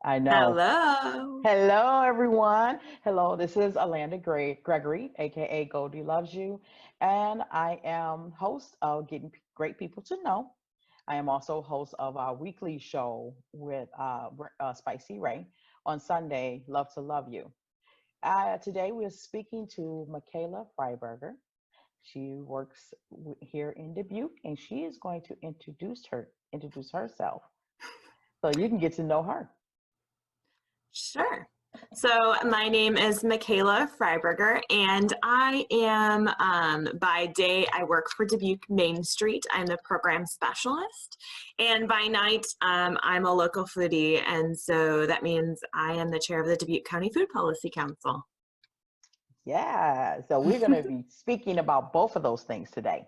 I know. Hello. Hello, everyone. Hello, this is Gregory, aka Goldielovesu, and I am host of Getting Great People to Know. I am also host of our weekly show with Spicy Ray on Sunday, Love to Love You. Today we're speaking to Michaela Freiburger. She works here in Dubuque, and she is going to introduce herself, so you can get to know her. Sure. So my name is Michaela Freiburger, and I am, by day, I work for Dubuque Main Street. I'm the program specialist. And by night, I'm a local foodie. And so that means I am the chair of the Dubuque County Food Policy Council. Yeah, so we're going to be speaking about both of those things today.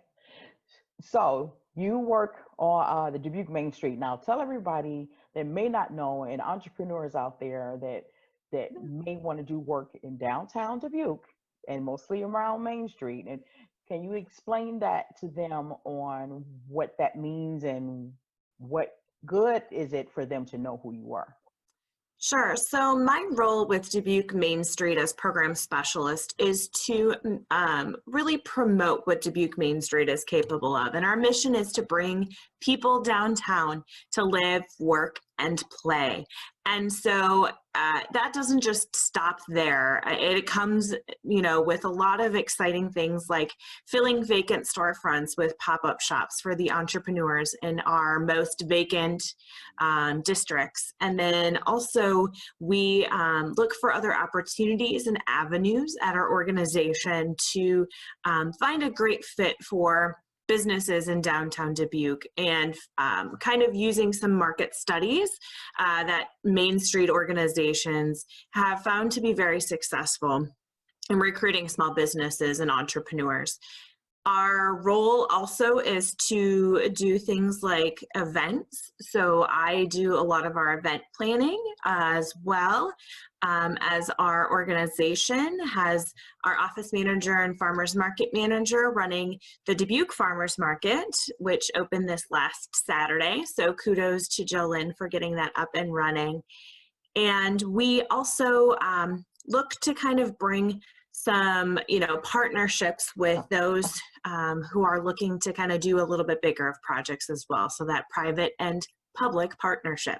So you work on the Dubuque Main Street. Now, tell everybody that may not know, and entrepreneurs out there that may want to do work in downtown Dubuque and mostly around Main Street. And can you explain that to them on what that means and what good is it for them to know who you are? Sure. So my role with Dubuque Main Street as program specialist is to really promote what Dubuque Main Street is capable of. And our mission is to bring people downtown to live, work, and play. And so that doesn't just stop there. It comes, with a lot of exciting things like filling vacant storefronts with pop-up shops for the entrepreneurs in our most vacant districts. And then also we look for other opportunities and avenues at our organization to find a great fit for businesses in downtown Dubuque, and kind of using some market studies that Main Street organizations have found to be very successful in recruiting small businesses and entrepreneurs. Our role also is to do things like events. So I do a lot of our event planning as well, as our organization has our office manager and farmers market manager running the Dubuque Farmers Market, which opened this last Saturday. So kudos to Jolynn for getting that up and running. And we also look to kind of bring some, partnerships with those who are looking to kind of do a little bit bigger of projects as well. So that private and public partnership.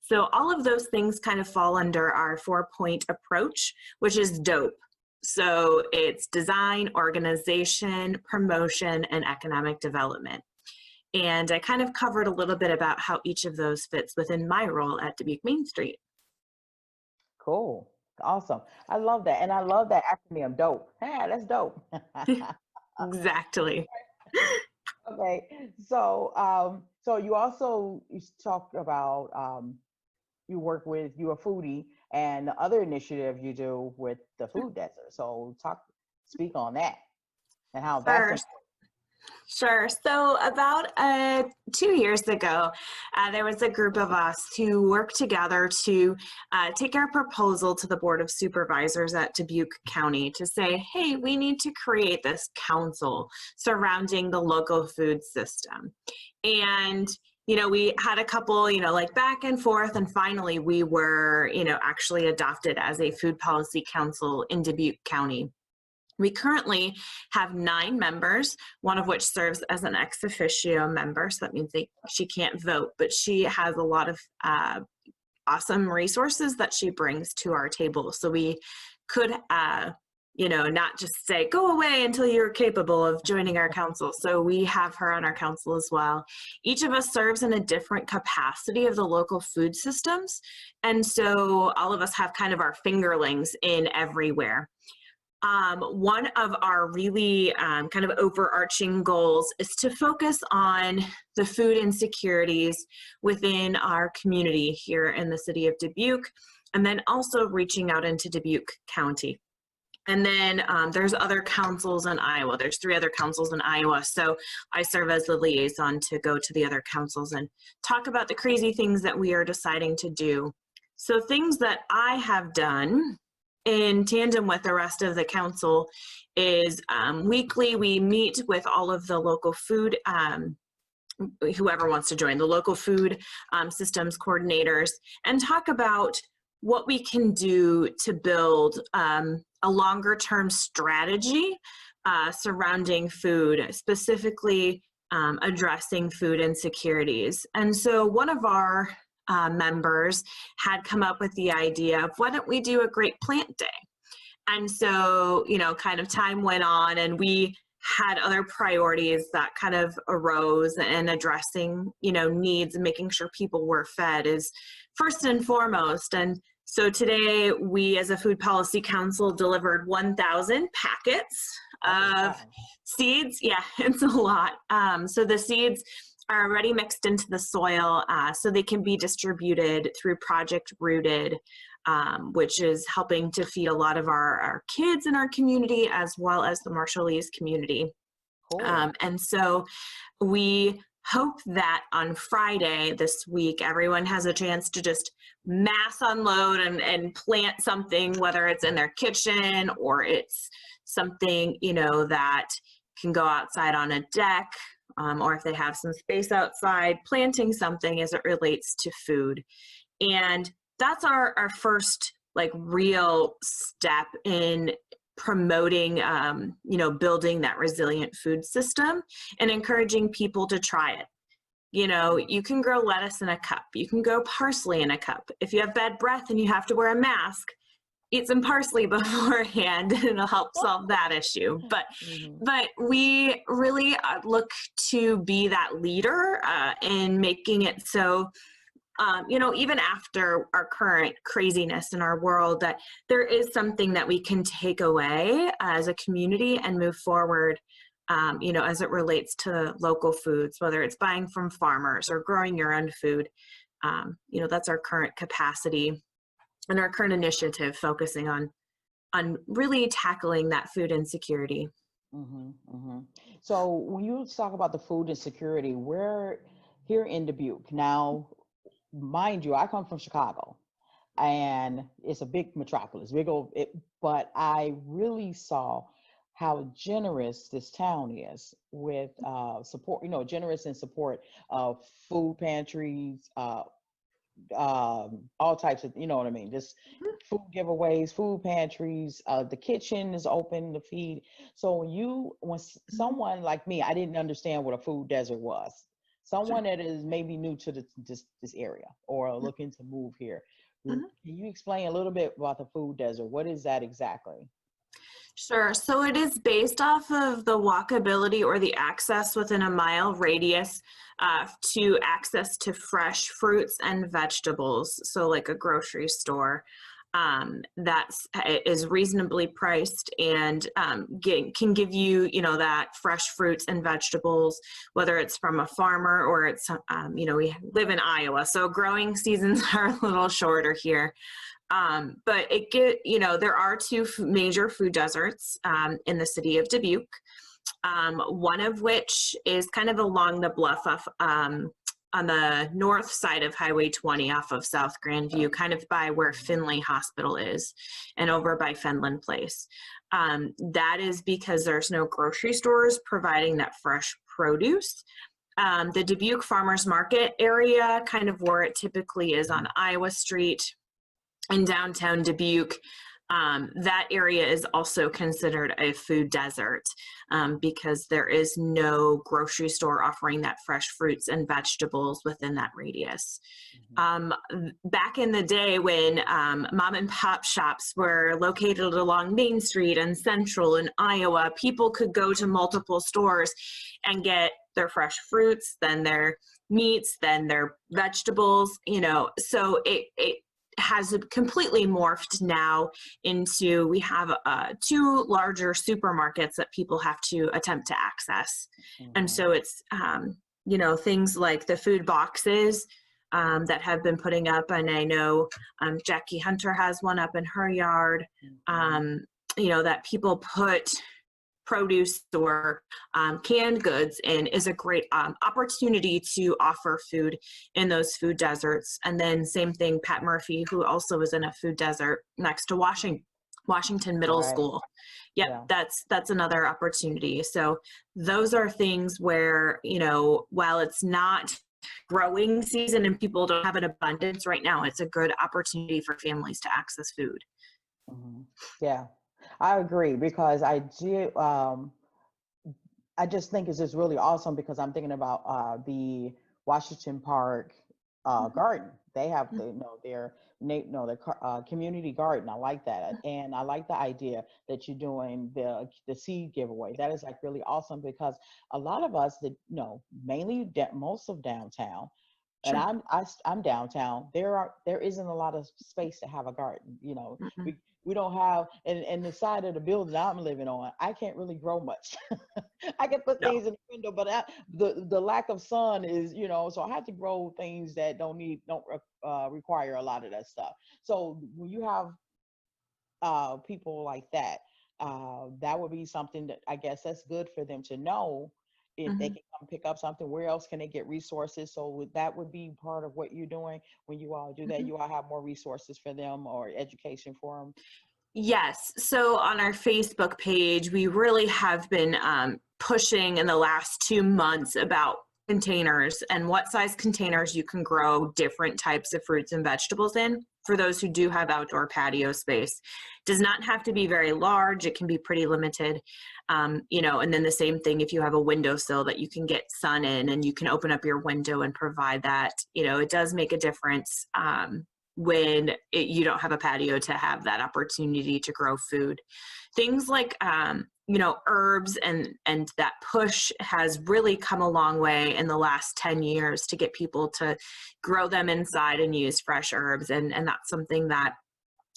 So all of those things kind of fall under our 4-point approach, which is DOPE. So it's design, organization, promotion, and economic development. And I kind of covered a little bit about how each of those fits within my role at Dubuque Main Street. Cool. Awesome. I love that. And I love that acronym, DOPE. Yeah, that's dope. Exactly. Okay. So you talked about you're a foodie, and the other initiative you do with the food desert. So speak on that and how that's important. Sure. So about 2 years ago, there was a group of us who worked together to take our proposal to the Board of Supervisors at Dubuque County to say, hey, we need to create this council surrounding the local food system. And we had a couple, like back and forth, and finally we were, actually adopted as a food policy council in Dubuque County. We currently have 9 members, one of which serves as an ex officio member. So that means she can't vote, but she has a lot of awesome resources that she brings to our table. So we could, not just say, go away until you're capable of joining our council. So we have her on our council as well. Each of us serves in a different capacity of the local food systems. And so all of us have kind of our fingerlings in everywhere. One of our really kind of overarching goals is to focus on the food insecurities within our community here in the city of Dubuque, and then also reaching out into Dubuque County. And then there's other councils in Iowa. There's 3 other councils in Iowa. So I serve as the liaison to go to the other councils and talk about the crazy things that we are deciding to do. So things that I have done in tandem with the rest of the council is weekly we meet with all of the local food whoever wants to join, the local food systems coordinators, and talk about what we can do to build a longer term strategy surrounding food, specifically addressing food insecurities. And so one of our members had come up with the idea of, why don't we do a Great Plant Day? And so, kind of time went on, and we had other priorities that kind of arose, and addressing, needs and making sure people were fed is first and foremost. And so today we, as a Food Policy Council, delivered 1,000 packets of seeds. Yeah, it's a lot. So the seeds are already mixed into the soil, so they can be distributed through Project Rooted, which is helping to feed a lot of our kids in our community, as well as the Marshallese community. Cool. And so we hope that on Friday this week, everyone has a chance to just mass unload and plant something, whether it's in their kitchen or it's something, that can go outside on a deck, or if they have some space outside, planting something as it relates to food. And that's our first real step in promoting, building that resilient food system and encouraging people to try it. You can grow lettuce in a cup. You can grow parsley in a cup. If you have bad breath and you have to wear a mask, eat some parsley beforehand, and it'll help solve that issue. But we really look to be that leader in making it so, even after our current craziness in our world, that there is something that we can take away as a community and move forward, as it relates to local foods, whether it's buying from farmers or growing your own food. That's our current capacity and our current initiative, focusing on really tackling that food insecurity. So when you talk about the food insecurity, we're here in Dubuque. Now, mind you, I come from Chicago, and it's a big metropolis, but I really saw how generous this town is with support, generous in support of food pantries, all types of, what I mean, just food giveaways, food pantries, the kitchen is open to feed. So when someone like me, I didn't understand what a food desert was. Someone that is maybe new to this area or looking to move here. Can you explain a little bit about the food desert? What is that exactly? Sure. So it is based off of the walkability or the access within a mile radius to access to fresh fruits and vegetables. So like a grocery store that is reasonably priced and can give you, that fresh fruits and vegetables, whether it's from a farmer or it's, we live in Iowa, so growing seasons are a little shorter here. But there are two major food deserts in the city of Dubuque, one of which is kind of along the bluff on the north side of Highway 20 off of South Grandview, kind of by where Finley Hospital is and over by Fenland Place. That is because there's no grocery stores providing that fresh produce. The Dubuque Farmers Market area, kind of where it typically is on Iowa Street, in downtown Dubuque, that area is also considered a food desert because there is no grocery store offering that fresh fruits and vegetables within that radius. Back in the day when mom and pop shops were located along Main Street and Central in Iowa, people could go to multiple stores and get their fresh fruits, then their meats, then their vegetables, so it has completely morphed now into, we have two larger supermarkets that people have to attempt to access. And so it's, things like the food boxes that have been putting up, and I know Jackie Hunter has one up in her yard, that people put produce or canned goods in, is a great opportunity to offer food in those food deserts. And then same thing, Pat Murphy, who also is in a food desert next to Washington Middle Right. School. Yep, Yeah. that's another opportunity. So those are things where, you know, while it's not growing season and people don't have an abundance right now, it's a good opportunity for families to access food. Yeah, I agree because I just think it's just really awesome because I'm thinking about the Washington Park garden. They have the, their community garden. I like that, and I like the idea that you're doing the seed giveaway. That is like really awesome because a lot of us that mainly most of downtown, and Sure. I'm downtown. There isn't a lot of space to have a garden. Mm-mm. We don't have, and the side of the building I'm living on, I can't really grow much. I can put No. things in the window, but the lack of sun is, so I have to grow things that don't require a lot of that stuff. So when you have people like that, that would be something that I guess that's good for them to know. If they Mm-hmm. can come pick up something, where else can they get resources? So that would be part of what you're doing when you all do that. Mm-hmm. You all have more resources for them or education for them. Yes. So on our Facebook page, we really have been pushing in the last 2 months about containers and what size containers you can grow different types of fruits and vegetables in for those who do have outdoor patio space. Does not have to be very large. It can be pretty limited. And then the same thing if you have a windowsill that you can get sun in and you can open up your window and provide that. It does make a difference. When you don't have a patio to have that opportunity to grow food. Things like, herbs and that push has really come a long way in the last 10 years to get people to grow them inside and use fresh herbs. And that's something that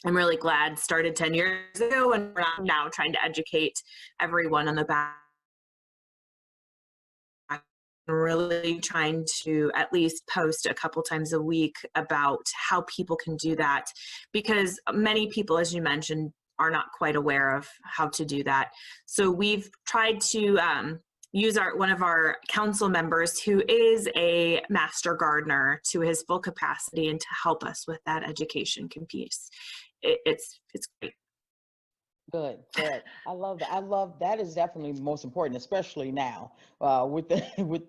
I'm really glad started 10 years ago, and we're now trying to educate everyone on the back, really trying to at least post a couple times a week about how people can do that, because many people, as you mentioned, are not quite aware of how to do that. So we've tried to use one of our council members who is a master gardener to his full capacity and to help us with that education piece. It's great. Good, good. I love that. I love that is definitely most important, especially now with the with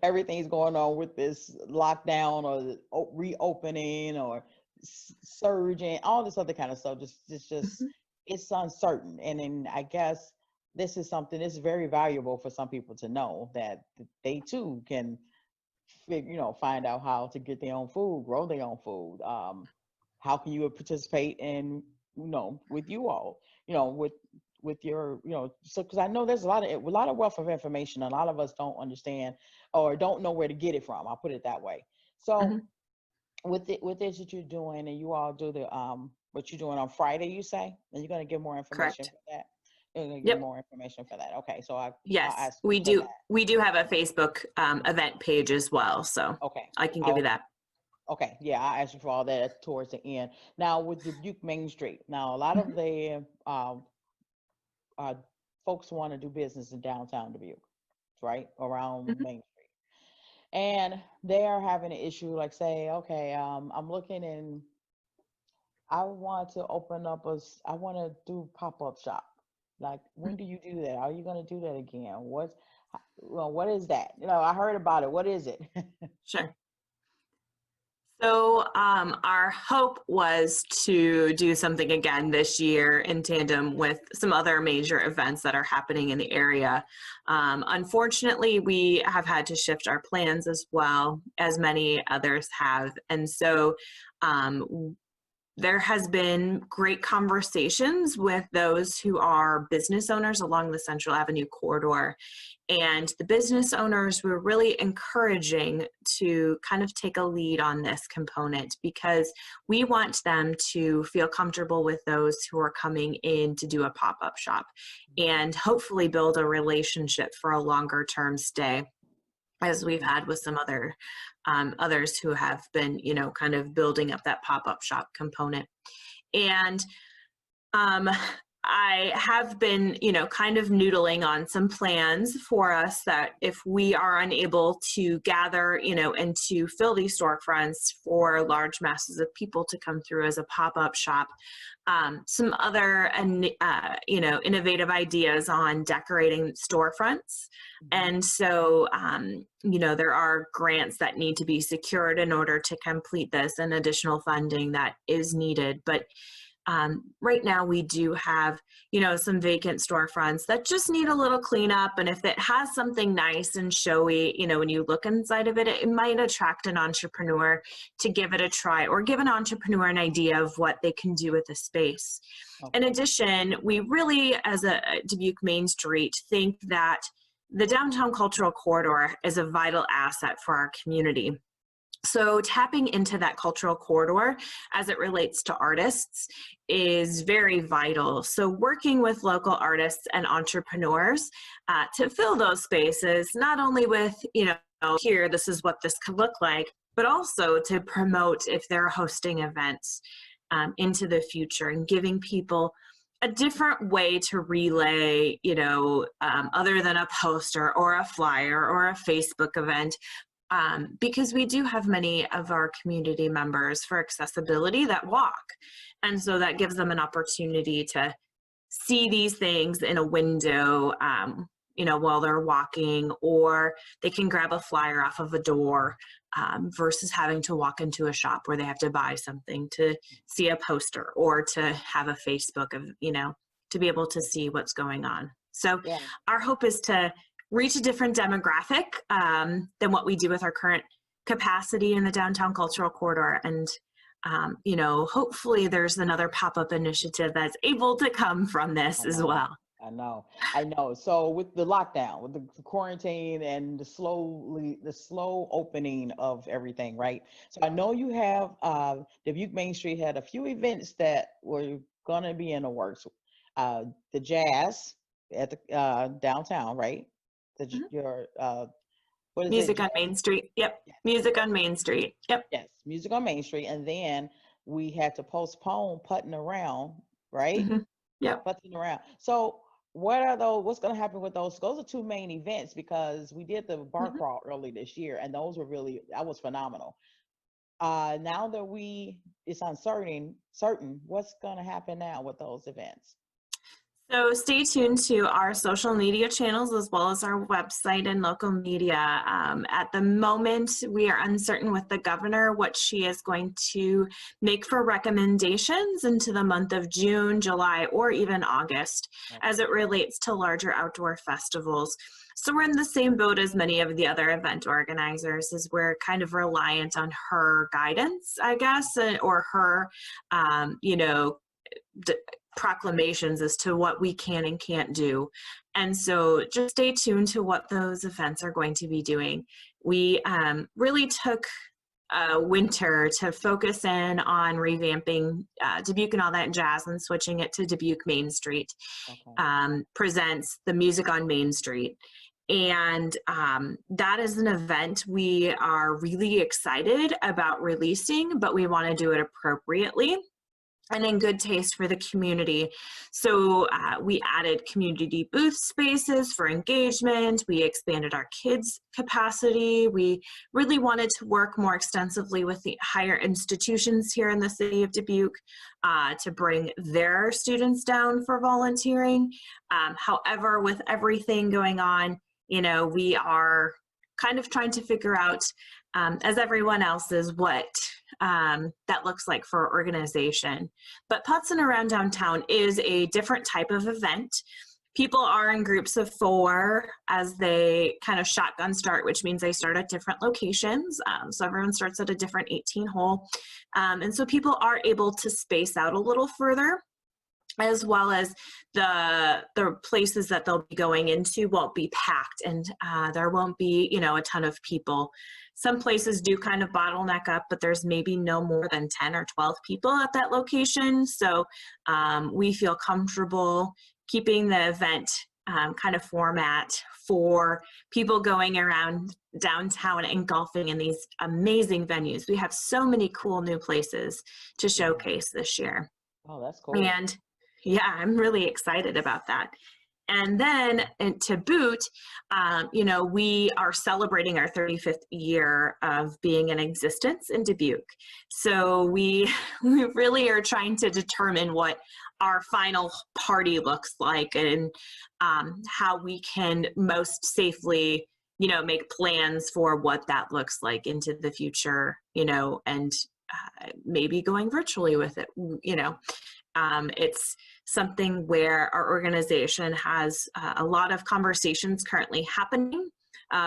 everything's going on with this lockdown or the reopening or surging, all this other kind of stuff. Just Mhm. it's uncertain, and then I guess this is something that's very valuable for some people to know that they too can find out how to get their own food, grow their own food. How can you participate in, with you all, with your, so because I know there's a lot of wealth of information. A lot of us don't understand or don't know where to get it from. I'll put it that way. So Mhm. with this that you're doing, and you all do the what you're doing on Friday, you say, and you're going to give more information Correct. for that. You're going to give Yep. more information for that. Okay, so I'll Yes, ask you we for do. that. We do have a Facebook event page as well, so Okay. I can give you I'll that. Okay, yeah, I'll ask you for all that towards the end. Now, with Dubuque Main Street, now a lot of Mhm. the uh, folks want to do business in downtown Dubuque, right, around Mhm. Main Street, and they are having an issue. Like, say, okay, I'm looking and I want to open up I want to do pop-up shop. Like, when do you do that? Are you going to do that again? What is that? I heard about it. What is it? Sure. So our hope was to do something again this year in tandem with some other major events that are happening in the area. Unfortunately, we have had to shift our plans as well, as many others have. And so there has been great conversations with those who are business owners along the Central Avenue corridor. And the business owners were really encouraging to kind of take a lead on this component, because we want them to feel comfortable with those who are coming in to do a pop-up shop and hopefully build a relationship for a longer term stay, as we've had with some others who have been, kind of building up that pop-up shop component. And I have been, kind of noodling on some plans for us that if we are unable to gather, and to fill these storefronts for large masses of people to come through as a pop-up shop, some other, innovative ideas on decorating storefronts. And so, there are grants that need to be secured in order to complete this and additional funding that is needed. But right now we do have, some vacant storefronts that just need a little cleanup. And if it has something nice and showy, when you look inside of it, it might attract an entrepreneur to give it a try, or give an entrepreneur an idea of what they can do with the space. Okay. In addition, we really, as a Dubuque Main Street, think that the downtown cultural corridor is a vital asset for our community. So tapping into that cultural corridor as it relates to artists is very vital. So working with local artists and entrepreneurs to fill those spaces, not only with, here, this is what this could look like, but also to promote if they're hosting events into the future, and giving people a different way to relay, other than a poster or a flyer or a Facebook event. Because we do have many of our community members for accessibility that walk. And so that gives them an opportunity to see these things in a window, while they're walking, or they can grab a flyer off of a door versus having to walk into a shop where they have to buy something to see a poster, or to have a Facebook of, to be able to see what's going on. So our hope is to reach a different demographic than what we do with our current capacity in the downtown cultural corridor. And, hopefully there's another pop-up initiative that's able to come from this as well. I know. So with the lockdown, with the quarantine, and the slow opening of everything, right? So I know you have, Dubuque Main Street had a few events that were going to be in the works. The jazz at the downtown, right? Your what is Music it? on Main Street. Yep. Yes. Music on Main Street. Yep. Yes, Music on Main Street. And then we had to postpone Putting Around, right? Yep. Putting Around. So what are those? What's going to happen with those? Those are two main events, because we did the bar crawl early this year, and those were that was phenomenal. Now that it's uncertain, what's going to happen now with those events? So stay tuned to our social media channels, as well as our website and local media. At the moment, we are uncertain with the governor what she is going to make for recommendations into the month of June, July, or even August as it relates to larger outdoor festivals. So we're in the same boat as many of the other event organizers, as we're kind of reliant on her guidance, I guess, or her, proclamations as to what we can and can't do. And so just stay tuned to what those events are going to be doing. We really took winter to focus in on revamping Dubuque and All That Jazz, and switching it to Dubuque Main Street presents the Music on Main Street. And that is an event we are really excited about releasing, but we want to do it appropriately and in good taste for the community. So we added community booth spaces for engagement. We expanded our kids' capacity. We really wanted to work more extensively with the higher institutions here in the city of Dubuque to bring their students down for volunteering. However, with everything going on, we are kind of trying to figure out, as everyone else is, what that looks like for our organization. But Putzin Around Downtown is a different type of event. People are in groups of 4 as they kind of shotgun start, which means they start at different locations. So everyone starts at a different 18-hole. And so people are able to space out a little further, as well as the places that they'll be going into won't be packed, and there won't be, a ton of people. Some places do kind of bottleneck up, but there's maybe no more than 10 or 12 people at that location. So we feel comfortable keeping the event kind of format for people going around downtown and golfing in these amazing venues. We have so many cool new places to showcase this year. Oh, that's cool. And Yeah, I'm really excited about that. And then to boot, we are celebrating our 35th year of being in existence in Dubuque. So we we really are trying to determine what our final party looks like, and how we can most safely, make plans for what that looks like into the future, and maybe going virtually with it. It's something where our organization has a lot of conversations currently happening.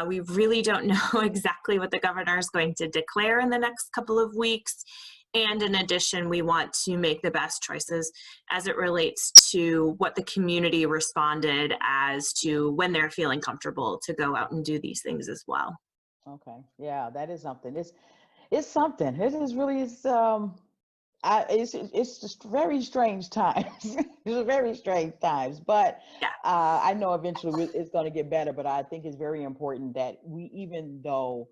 We really don't know exactly what the governor is going to declare in the next couple of weeks. And in addition, we want to make the best choices as it relates to what the community responded as to when they're feeling comfortable to go out and do these things as well. Okay. Yeah, that is something. It's something. It is really it's just very strange times. It's very strange times, but Yeah. I know eventually it's going to get better. But I think it's very important that we, even though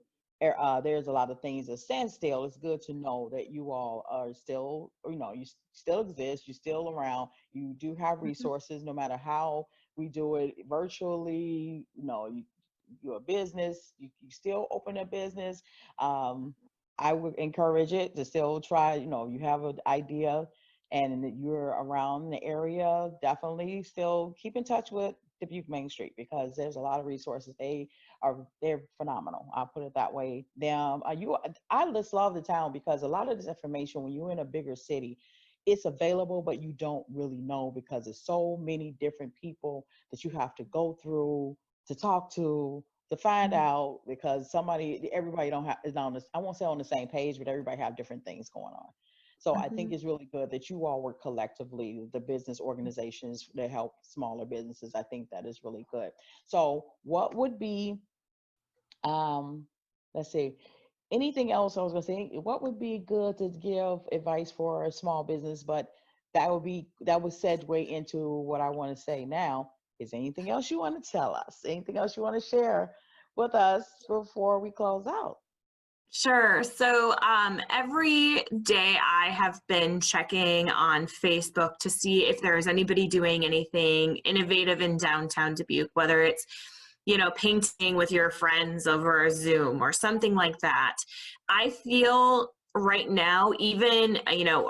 there's a lot of things that stand still, it's good to know that you all are still, you still exist, you're still around, you do have Mhm. resources, no matter how we do it virtually. You're a business, you still open a business. Um, I would encourage it to still try, you have an idea and that you're around the area, definitely still keep in touch with Dubuque Main Street, because there's a lot of resources. They're phenomenal. I'll put it that way. I just love the town because a lot of this information, when you're in a bigger city, it's available, but you don't really know because there's so many different people that you have to go through to talk to find Mhm. out, because everybody don't have is on this. I won't say on the same page, but everybody have different things going on. So I think Mhm. it's really good that you all work collectively, the business organizations that help smaller businesses. I think that is really good. So what would be, um, let's see, anything else I was gonna say, what would be good to give advice for a small business, but that would segue into what I want to say now. Is there anything else you want to tell us? Anything else you want to share with us before we close out? Sure. So every day I have been checking on Facebook to see if there is anybody doing anything innovative in downtown Dubuque, whether it's, painting with your friends over a Zoom or something like that. I feel right now, even,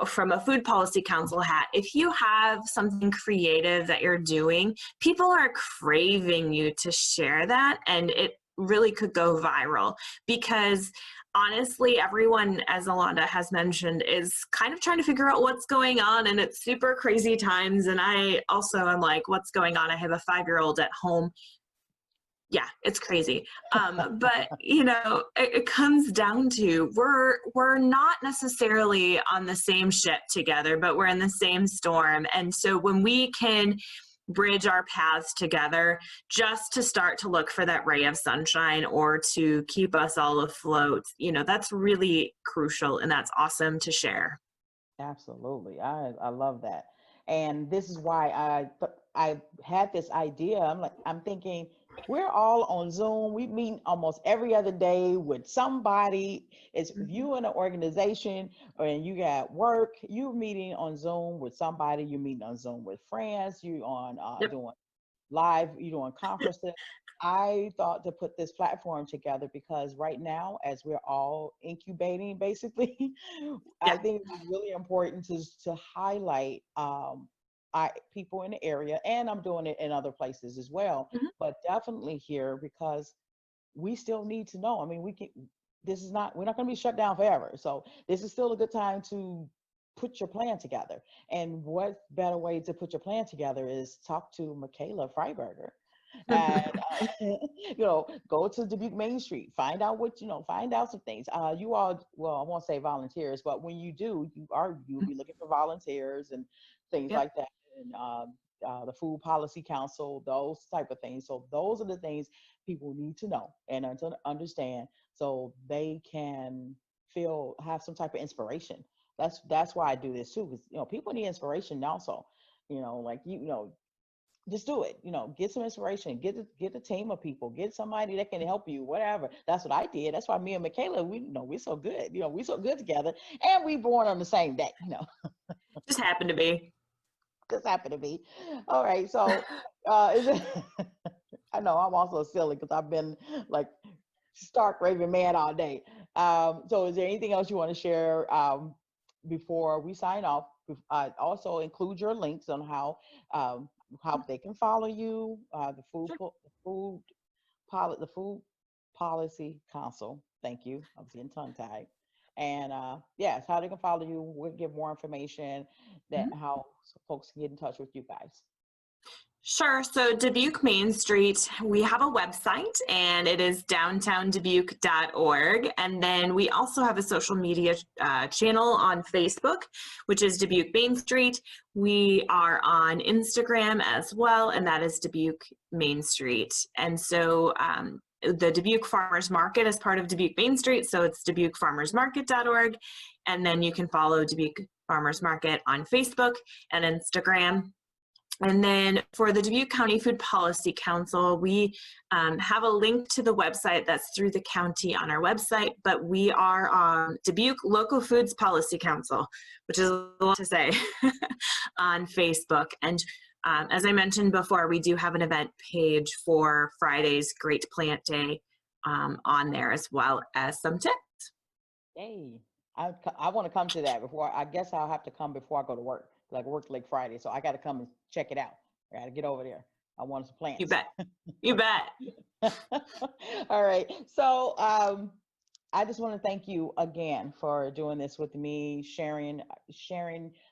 from a food policy council hat, if you have something creative that you're doing, people are craving you to share that, and it really could go viral because honestly, everyone, as Alonda has mentioned, is kind of trying to figure out what's going on, and it's super crazy times. And I also am like, what's going on? I have a 5-year-old at home. Yeah, it's crazy. But it comes down to we're not necessarily on the same ship together, but we're in the same storm. And so when we can bridge our paths together just to start to look for that ray of sunshine or to keep us all afloat, that's really crucial, and that's awesome to share. Absolutely. I love that. And this is why I had this idea. I'm thinking we're all on Zoom. We meet almost every other day with somebody. It's if Mhm. you in an organization or you got work, you're meeting on Zoom with somebody, you're meeting on Zoom with friends, you on Yep. doing live, doing conferences. I thought to put this platform together because right now, as we're all incubating, basically, I Yeah. think it's really important to highlight people in the area, and I'm doing it in other places as well, Mhm. but definitely here because we still need to know. I mean, we can. This is not. We're not going to be shut down forever. So this is still a good time to put your plan together. And what better way to put your plan together is talk to Michaela Freiburger, and go to Dubuque Main Street, find out find out some things. You all, well, I won't say volunteers, but when you do, you'll be looking for volunteers and things Yep. like that, and the Food Policy Council, those type of things. So those are the things people need to know and to understand, so they can have some type of inspiration. That's why I do this too, because people need inspiration also. Like just do it. Get some inspiration. Get a team of people. Get somebody that can help you. Whatever. That's what I did. That's why me and Michaela, we're so good. We're so good together, and we born on the same day. Just happened to be. This happened to me. All right. So, is it, I know I'm also silly because I've been like stark raving mad all day. So is there anything else you want to share before we sign off? Also include your links on how they can follow you, the food policy council. Thank you. I was getting tongue tied. And yes, how they can follow you. We'll give more information that Mhm. how folks can get in touch with you guys. Sure. So Dubuque Main Street, we have a website and it is downtowndubuque.org. And then we also have a social media channel on Facebook, which is Dubuque Main Street. We are on Instagram as well, and that is Dubuque Main Street. And so the Dubuque Farmers Market is part of Dubuque Main Street, so it's dubuquefarmersmarket.org. And then you can follow Dubuque Farmers Market on Facebook and Instagram. And then for the Dubuque County Food Policy Council, we have a link to the website that's through the county on our website, but we are Dubuque Local Foods Policy Council, which is a lot to say, on Facebook. And as I mentioned before, we do have an event page for Friday's Great Plant Day on there, as well as some tips. Hey, I want to come to that before. I guess I'll have to come before I go to work. Like work late Friday, so I got to come and check it out. I got to get over there. I want some You plants. bet. You bet. All right. So I just want to thank you again for doing this with me, sharing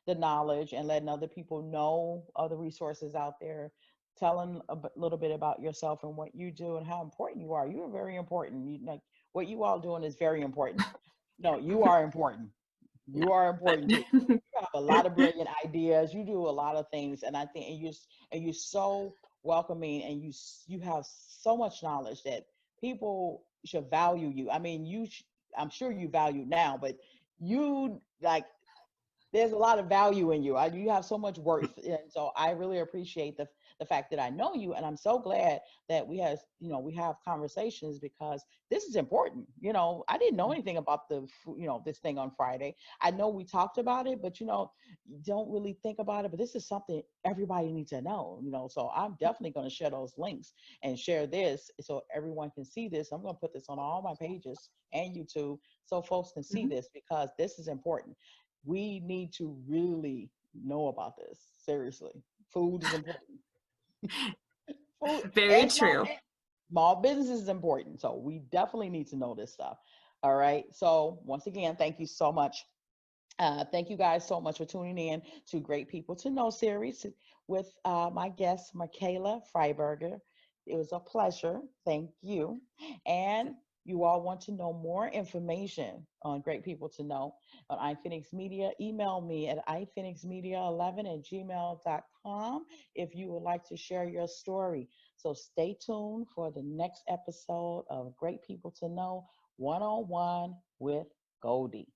the knowledge and letting other people know other resources out there, telling little bit about yourself and what you do and how important you are. You are very important. You like what you all doing is very important. No, you are important. No, You are important but too. You have a lot of brilliant ideas. You do a lot of things, and I think and you're so welcoming, and you have so much knowledge that people should value you. I mean, I'm sure you value now, but you like there's a lot of value in you. You have so much worth, and so I really appreciate the fact that I know you, and I'm so glad that we have conversations because this is important. I didn't know anything about this thing on Friday. I know we talked about it, but you don't really think about it. But this is something everybody needs to know. So I'm definitely going to share those links and share this so everyone can see this. I'm going to put this on all my pages and YouTube so folks can see this because this is important. We need to really know about this. Seriously. Food is important. Food very and true. small business is important. So we definitely need to know this stuff. All right. So once again, thank you so much. Thank you guys so much for tuning in to Great People to Know series with my guest, Michaela Freiburger. It was a pleasure. Thank you. And you all want to know more information on Great People to Know on iPhoenix Media, email me at iphoenixmedia11@gmail.com if you would like to share your story. So stay tuned for the next episode of Great People to Know one-on-one with Goldie.